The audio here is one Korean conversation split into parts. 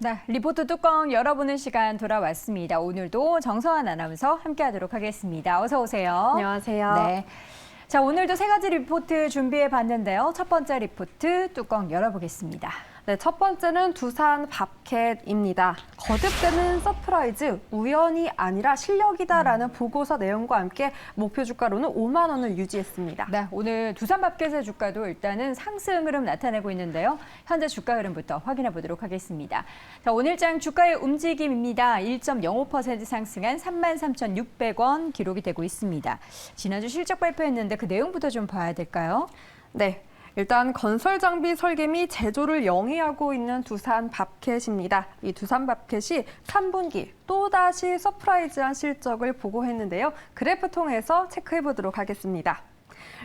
네, 리포트 뚜껑 열어보는 시간 돌아왔습니다. 오늘도 정서환 아나운서 함께하도록 하겠습니다. 어서 오세요. 안녕하세요. 네, 자 오늘도 세 가지 리포트 준비해 봤는데요. 첫 번째 리포트 뚜껑 열어보겠습니다. 네, 첫 번째는 두산 밥캣입니다. 거듭되는 서프라이즈, 우연이 아니라 실력이다라는 보고서 내용과 함께 목표 주가로는 5만 원을 유지했습니다. 네, 오늘 두산 밥캣의 주가도 일단은 상승 흐름 나타내고 있는데요. 현재 주가 흐름부터 확인해 보도록 하겠습니다. 자, 오늘장 주가의 움직임입니다. 1.05% 상승한 33,600원 기록이 되고 있습니다. 지난주 실적 발표했는데 그 내용부터 좀 봐야 될까요? 네. 일단 건설 장비 설계 및 제조를 영위하고 있는 두산 밥캣입니다. 이 두산 밥캣이 3분기 또다시 서프라이즈한 실적을 보고했는데요. 그래프 통해서 체크해 보도록 하겠습니다.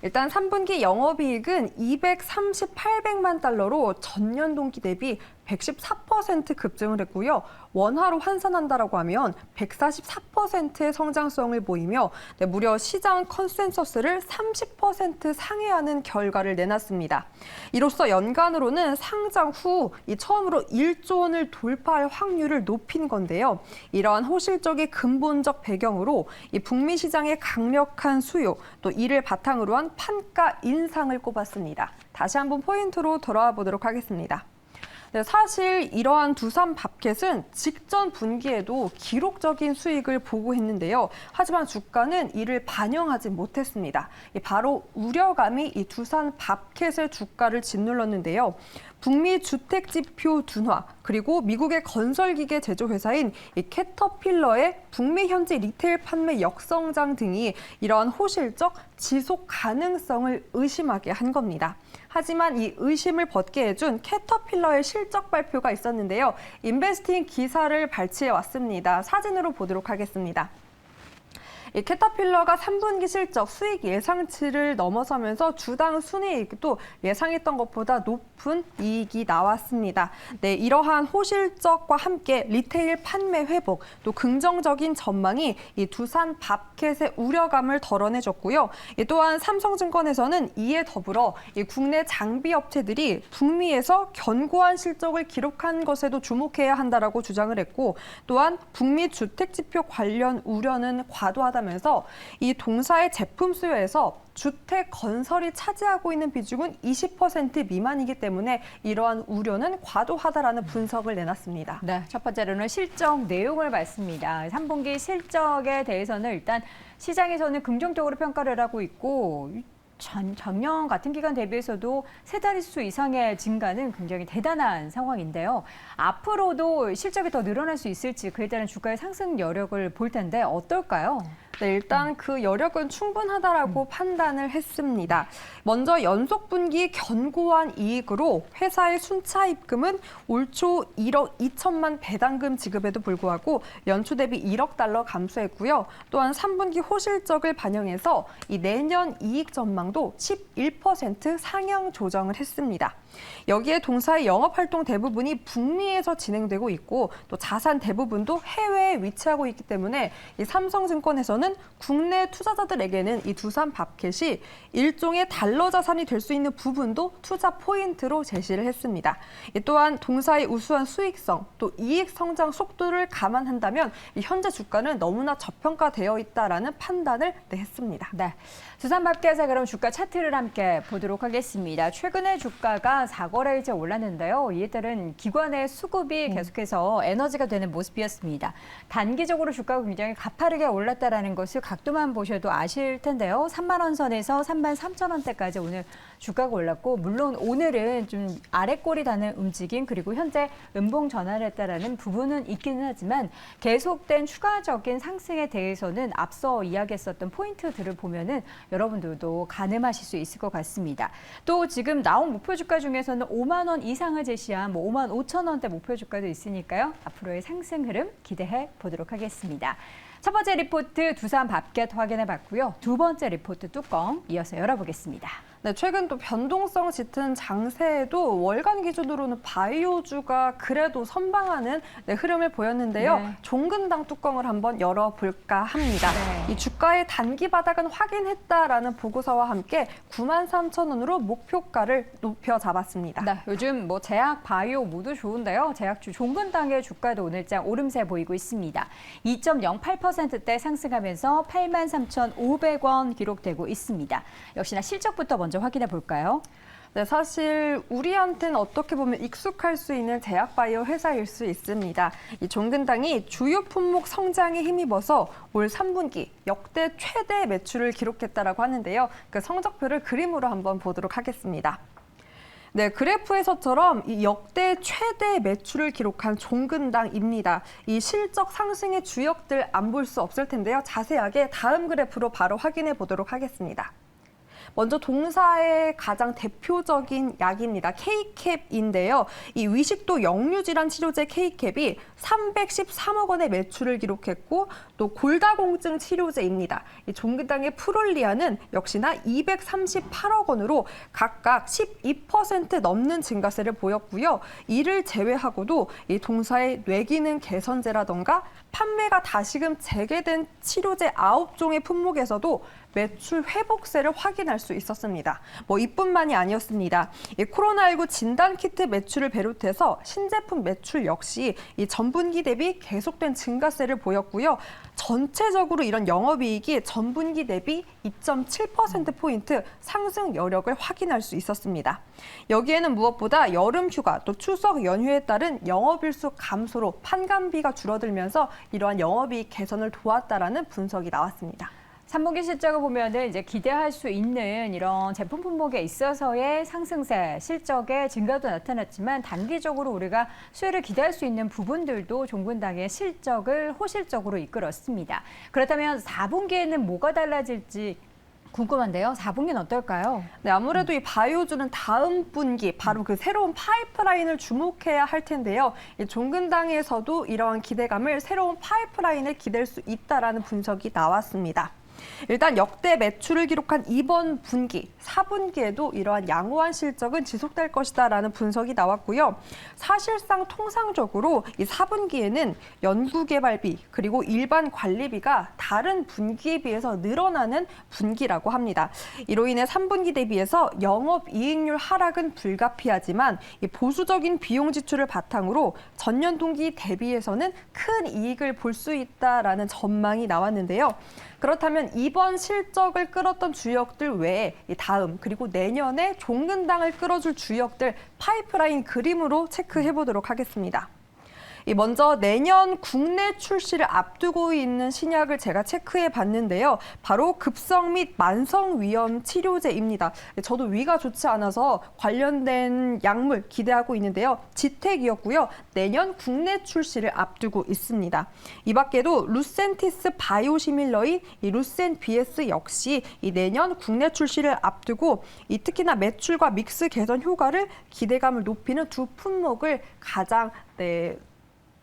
일단 3분기 영업이익은 238백만 달러로 전년 동기 대비 114% 급증을 했고요. 원화로 환산한다라고 하면 144%의 성장성을 보이며 무려 시장 컨센서스를 30% 상회하는 결과를 내놨습니다. 이로써 연간으로는 상장 후 처음으로 1조 원을 돌파할 확률을 높인 건데요. 이러한 호실적인 근본적 배경으로 북미 시장의 강력한 수요, 또 이를 바탕으로 한 판가 인상을 꼽았습니다. 다시 한번 포인트로 돌아와 보도록 하겠습니다. 네, 사실 이러한 두산 밥캣은 직전 분기에도 기록적인 수익을 보고했는데요. 하지만 주가는 이를 반영하지 못했습니다. 바로 우려감이 이 두산 밥캣의 주가를 짓눌렀는데요. 북미 주택 지표 둔화, 그리고 미국의 건설기계 제조회사인 캐터필러의 북미 현지 리테일 판매 역성장 등이 이러한 호실적 지속 가능성을 의심하게 한 겁니다. 하지만 이 의심을 벗게 해준 캐터필러의 실적 발표가 있었는데요. 인베스팅 기사를 발췌해 왔습니다. 사진으로 보도록 하겠습니다. 이 캐터필러가 3분기 실적 수익 예상치를 넘어서면서 주당 순이익도 예상했던 것보다 높은 이익이 나왔습니다. 네, 이러한 호실적과 함께 리테일 판매 회복, 또 긍정적인 전망이 이 두산 밥캣의 우려감을 덜어내줬고요. 또한 삼성증권에서는 이에 더불어 이 국내 장비 업체들이 북미에서 견고한 실적을 기록한 것에도 주목해야 한다라고 주장을 했고, 또한 북미 주택 지표 관련 우려는 과도하다. 면서 이 동사의 제품 수요에서 주택 건설이 차지하고 있는 비중은 20% 미만이기 때문에 이러한 우려는 과도하다라는 분석을 내놨습니다. 네, 첫 번째로는 실적 내용을 봤습니다. 3분기 실적에 대해서는 일단 시장에서는 긍정적으로 평가를 하고 있고 작년 같은 기간 대비해서도 세 자릿수 이상의 증가는 굉장히 대단한 상황인데요. 앞으로도 실적이 더 늘어날 수 있을지 그에 따른 주가의 상승 여력을 볼 텐데 어떨까요? 네, 일단 그 여력은 충분하다라고 판단을 했습니다. 먼저 연속 분기 견고한 이익으로 회사의 순차 입금은 올 초 1억 2천만 배당금 지급에도 불구하고 연초 대비 1억 달러 감소했고요. 또한 3분기 호실적을 반영해서 이 내년 이익 전망도 11% 상향 조정을 했습니다. 여기에 동사의 영업활동 대부분이 북미에서 진행되고 있고 또 자산 대부분도 해외에 위치하고 있기 때문에 이 삼성증권에서는 국내 투자자들에게는 이 두산 밥캣이 일종의 달러 자산이 될 수 있는 부분도 투자 포인트로 제시를 했습니다. 또한 동사의 우수한 수익성, 또 이익 성장 속도를 감안한다면 이 현재 주가는 너무나 저평가되어 있다라는 판단을 했습니다. 네, 두산 밥캣의 그럼 주가 차트를 함께 보도록 하겠습니다. 최근에 주가가 4거래일째 올랐는데요. 이에 따른 기관의 수급이 계속해서 에너지가 되는 모습이었습니다. 단기적으로 주가가 굉장히 가파르게 올랐다라는 것을 각도만 보셔도 아실 텐데요. 3만 원 선에서 3만 3천 원대까지 오늘 주가가 올랐고, 물론 오늘은 좀 아래꼬리 다는 움직임, 그리고 현재 음봉 전환을 했다라는 부분은 있기는 하지만 계속된 추가적인 상승에 대해서는 앞서 이야기했었던 포인트들을 보면은 여러분들도 가늠하실 수 있을 것 같습니다. 또 지금 나온 목표 주가 중에서는 5만 원 이상을 제시한 5만 5천 원대 목표 주가도 있으니까요. 앞으로의 상승 흐름 기대해 보도록 하겠습니다. 첫 번째 리포트 두산 밥캣 확인해 봤고요. 두 번째 리포트 뚜껑 이어서 열어보겠습니다. 네, 최근 또 변동성 짙은 장세에도 월간 기준으로는 바이오주가 그래도 선방하는 흐름을 보였는데요. 네. 종근당 뚜껑을 한번 열어볼까 합니다. 네. 이 주가의 단기 바닥은 확인했다라는 보고서와 함께 93,000원으로 목표가를 높여 잡았습니다. 네, 요즘 뭐 제약, 바이오 모두 좋은데요. 제약주 종근당의 주가도 오늘장 오름세 보이고 있습니다. 2.08%대 상승하면서 83,500원 기록되고 있습니다. 역시나 실적부터 먼저 확인해 볼까요? 네, 사실 우리한테는 어떻게 보면 익숙할 수 있는 제약바이오 회사일 수 있습니다. 이 종근당이 주요 품목 성장에 힘입어서 올 3분기 역대 최대 매출을 기록했다라고 하는데요. 그 성적표를 그림으로 한번 보도록 하겠습니다. 네, 그래프에서처럼 이 역대 최대 매출을 기록한 종근당입니다. 이 실적 상승의 주역들 안 볼 수 없을 텐데요. 자세하게 다음 그래프로 바로 확인해 보도록 하겠습니다. 먼저 동사의 가장 대표적인 약입니다. K-캡인데요. 이 위식도 역류질환 치료제 K-캡이 313억 원의 매출을 기록했고 또 골다공증 치료제입니다. 이 종근당의 프롤리아는 역시나 238억 원으로 각각 12% 넘는 증가세를 보였고요. 이를 제외하고도 이 동사의 뇌기능 개선제라던가 판매가 다시금 재개된 치료제 9종의 품목에서도 매출 회복세를 확인할 수 있었습니다. 이뿐만이 아니었습니다. 이 코로나19 진단키트 매출을 비롯해서 신제품 매출 역시 이 전분기 대비 계속된 증가세를 보였고요. 전체적으로 이런 영업이익이 전분기 대비 2.7%포인트 상승 여력을 확인할 수 있었습니다. 여기에는 무엇보다 여름 휴가 또 추석 연휴에 따른 영업일수 감소로 판관비가 줄어들면서 이러한 영업이익 개선을 도왔다라는 분석이 나왔습니다. 3분기 실적을 보면은 이제 기대할 수 있는 이런 제품 품목에 있어서의 상승세, 실적의 증가도 나타났지만 단기적으로 우리가 수혜를 기대할 수 있는 부분들도 종근당의 실적을 호실적으로 이끌었습니다. 그렇다면 4분기에는 뭐가 달라질지 궁금한데요. 4분기는 어떨까요? 네, 아무래도 이 바이오주는 다음 분기 바로 그 새로운 파이프라인을 주목해야 할 텐데요. 이 종근당에서도 이러한 기대감을 새로운 파이프라인을 기댈 수 있다라는 분석이 나왔습니다. 일단 역대 매출을 기록한 이번 분기, 4분기에도 이러한 양호한 실적은 지속될 것이다라는 분석이 나왔고요. 사실상 통상적으로 이 4분기에는 연구개발비 그리고 일반 관리비가 다른 분기에 비해서 늘어나는 분기라고 합니다. 이로 인해 3분기 대비해서 영업이익률 하락은 불가피하지만 이 보수적인 비용 지출을 바탕으로 전년 동기 대비해서는 큰 이익을 볼 수 있다라는 전망이 나왔는데요. 그렇다면 이번 실적을 끌었던 주역들 외에 다음 그리고 내년에 종근당을 끌어줄 주역들 파이프라인 그림으로 체크해 보도록 하겠습니다. 먼저 내년 국내 출시를 앞두고 있는 신약을 제가 체크해 봤는데요. 바로 급성 및 만성 위염 치료제입니다. 저도 위가 좋지 않아서 관련된 약물 기대하고 있는데요. 지텍이었고요. 내년 국내 출시를 앞두고 있습니다. 이 밖에도 루센티스 바이오시밀러인 이 루센 BS 역시 이 내년 국내 출시를 앞두고 특히나 매출과 믹스 개선 효과를 기대감을 높이는 두 품목을 가장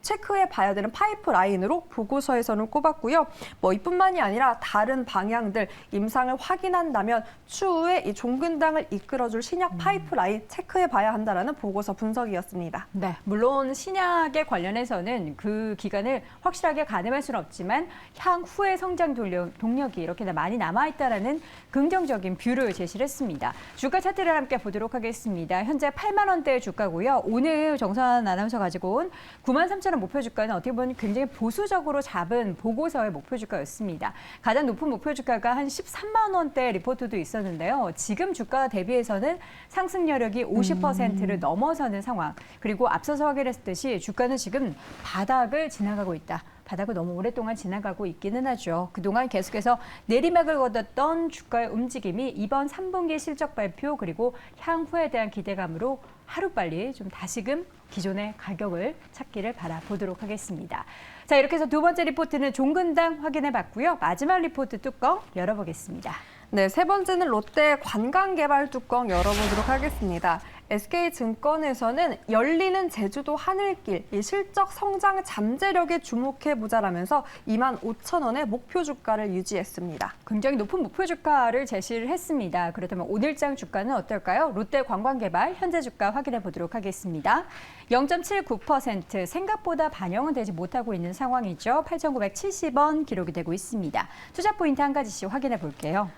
체크해 봐야 되는 파이프라인으로 보고서에서는 꼽았고요. 이뿐만이 아니라 다른 방향들 임상을 확인한다면 추후에 이 종근당을 이끌어줄 신약 파이프라인 체크해 봐야 한다라는 보고서 분석이었습니다. 네, 물론 신약에 관련해서는 그 기간을 확실하게 가늠할 수는 없지만 향후의 성장 동력이 이렇게 많이 남아있다라는 긍정적인 뷰를 제시를 했습니다. 주가 차트를 함께 보도록 하겠습니다. 현재 8만 원대의 주가고요. 오늘 정선 아나운서 가지고 온 93,000원 목표 주가는 어떻게 보면 굉장히 보수적으로 잡은 보고서의 목표 주가였습니다. 가장 높은 목표 주가가 한 13만 원대 리포트도 있었는데요. 지금 주가 대비해서는 상승 여력이 50%를 넘어서는 상황. 그리고 앞서서 확인했듯이 주가는 지금 바닥을 지나가고 있다. 바닥을 너무 오랫동안 지나가고 있기는 하죠. 그동안 계속해서 내리막을 걷었던 주가의 움직임이 이번 3분기 실적 발표 그리고 향후에 대한 기대감으로 하루빨리 좀 다시금 기존의 가격을 찾기를 바라보도록 하겠습니다. 자, 이렇게 해서 두 번째 리포트는 종근당 확인해 봤고요. 마지막 리포트 뚜껑 열어보겠습니다. 네, 세 번째는 롯데 관광개발 뚜껑 열어보도록 하겠습니다. SK증권에서는 열리는 제주도 하늘길, 이 실적 성장 잠재력에 주목해보자라면서 25,000원의 목표 주가를 유지했습니다. 굉장히 높은 목표 주가를 제시를 했습니다. 그렇다면 오늘장 주가는 어떨까요? 롯데관광개발 현재 주가 확인해 보도록 하겠습니다. 0.79% 생각보다 반영은 되지 못하고 있는 상황이죠. 8,970원 기록이 되고 있습니다. 투자 포인트 한 가지씩 확인해 볼게요.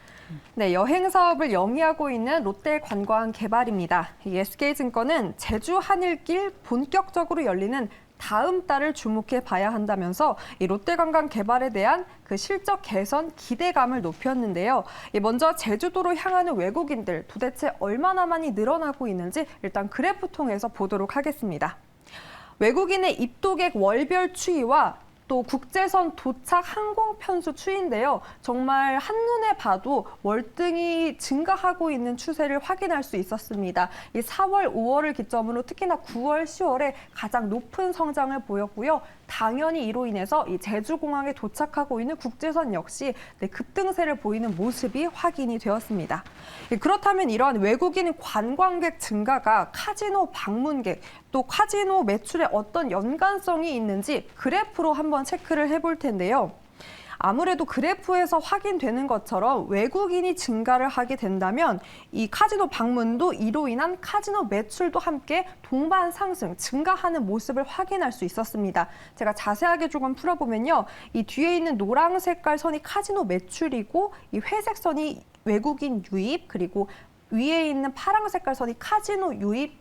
네, 여행 사업을 영위하고 있는 롯데관광개발입니다. 이 SK증권은 제주 하늘길 본격적으로 열리는 다음 달을 주목해 봐야 한다면서 이 롯데관광개발에 대한 그 실적 개선 기대감을 높였는데요. 먼저 제주도로 향하는 외국인들 도대체 얼마나 많이 늘어나고 있는지 일단 그래프 통해서 보도록 하겠습니다. 외국인의 입도객 월별 추이와 또 국제선 도착 항공 편수 추이인데요. 정말 한눈에 봐도 월등히 증가하고 있는 추세를 확인할 수 있었습니다. 이 4월, 5월을 기점으로 특히나 9월, 10월에 가장 높은 성장을 보였고요. 당연히 이로 인해서 이 제주공항에 도착하고 있는 국제선 역시 급등세를 보이는 모습이 확인이 되었습니다. 그렇다면 이러한 외국인 관광객 증가가 카지노 방문객, 또 카지노 매출에 어떤 연관성이 있는지 그래프로 한번 체크를 해볼 텐데요. 아무래도 그래프에서 확인되는 것처럼 외국인이 증가를 하게 된다면 이 카지노 방문도 이로 인한 카지노 매출도 함께 동반 상승, 증가하는 모습을 확인할 수 있었습니다. 제가 자세하게 조금 풀어보면요. 이 뒤에 있는 노랑 색깔 선이 카지노 매출이고 이 회색 선이 외국인 유입, 그리고 위에 있는 파랑 색깔 선이 카지노 유입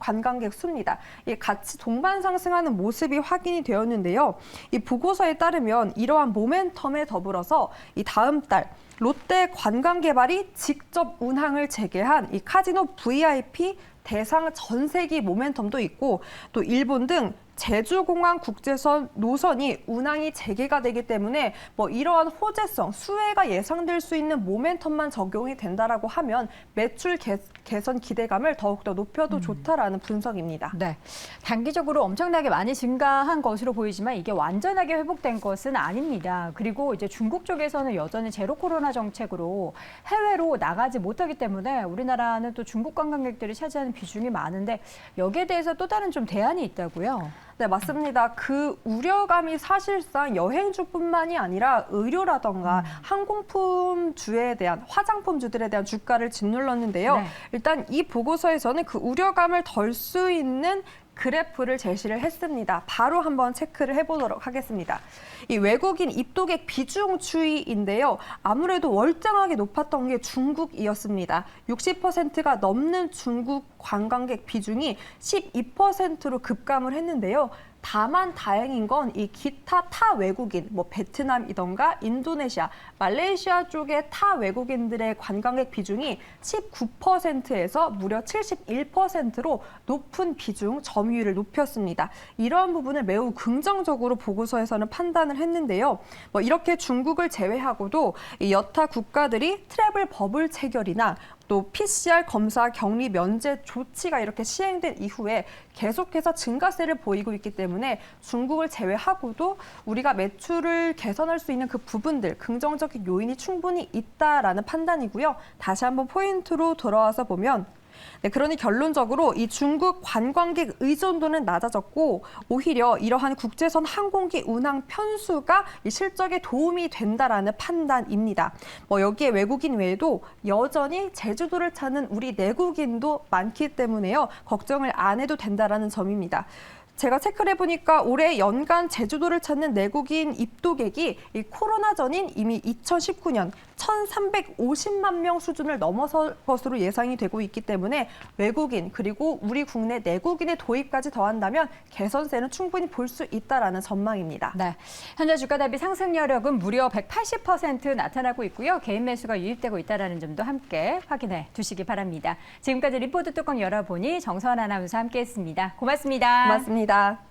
관광객 수입니다. 같이 동반 상승하는 모습이 확인이 되었는데요. 이 보고서에 따르면 이러한 모멘텀에 더불어서 이 다음 달 롯데 관광개발이 직접 운항을 재개한 이 카지노 VIP 대상 전세기 모멘텀도 있고 또 일본 등 제주공항 국제선 노선이 운항이 재개가 되기 때문에 이러한 호재성, 수혜가 예상될 수 있는 모멘텀만 적용이 된다라고 하면 매출 개선 기대감을 더욱더 높여도 좋다라는 분석입니다. 네, 단기적으로 엄청나게 많이 증가한 것으로 보이지만 이게 완전하게 회복된 것은 아닙니다. 그리고 이제 중국 쪽에서는 여전히 제로 코로나 정책으로 해외로 나가지 못하기 때문에 우리나라는 또 중국 관광객들이 차지하는 비중이 많은데 여기에 대해서 또 다른 좀 대안이 있다고요? 네, 맞습니다. 그 우려감이 사실상 여행주뿐만이 아니라 의료라던가 항공품주에 대한 화장품주들에 대한 주가를 짓눌렀는데요. 네. 일단 이 보고서에서는 그 우려감을 덜 수 있는 그래프를 제시를 했습니다. 바로 한번 체크를 해보도록 하겠습니다. 이 외국인 입도객 비중 추이인데요. 아무래도 월등하게 높았던 게 중국이었습니다. 60%가 넘는 중국 관광객 비중이 12%로 급감을 했는데요. 다만 다행인 건 이 기타 타 외국인, 베트남이던가 인도네시아, 말레이시아 쪽의 타 외국인들의 관광객 비중이 19%에서 무려 71%로 높은 비중, 점유율을 높였습니다. 이러한 부분을 매우 긍정적으로 보고서에서는 판단을 했는데요. 이렇게 중국을 제외하고도 이 여타 국가들이 트래블 버블 체결이나 또 PCR 검사 격리 면제 조치가 이렇게 시행된 이후에 계속해서 증가세를 보이고 있기 때문에 중국을 제외하고도 우리가 매출을 개선할 수 있는 그 부분들, 긍정적인 요인이 충분히 있다라는 판단이고요. 다시 한번 포인트로 돌아와서 보면 그러니 결론적으로 이 중국 관광객 의존도는 낮아졌고 오히려 이러한 국제선 항공기 운항 편수가 이 실적에 도움이 된다라는 판단입니다. 여기에 외국인 외에도 여전히 제주도를 찾는 우리 내국인도 많기 때문에요. 걱정을 안 해도 된다라는 점입니다. 제가 체크를 해보니까 올해 연간 제주도를 찾는 내국인 입도객이 이 코로나 전인 이미 2019년 1,350만 명 수준을 넘어설 것으로 예상이 되고 있기 때문에 외국인 그리고 우리 국내 내국인의 도입까지 더한다면 개선세는 충분히 볼 수 있다라는 전망입니다. 네, 현재 주가 대비 상승 여력은 무려 180% 나타나고 있고요. 개인 매수가 유입되고 있다는 점도 함께 확인해 두시기 바랍니다. 지금까지 리포트 뚜껑 열어보니 정서원 아나운서 함께했습니다. 고맙습니다. 고맙습니다.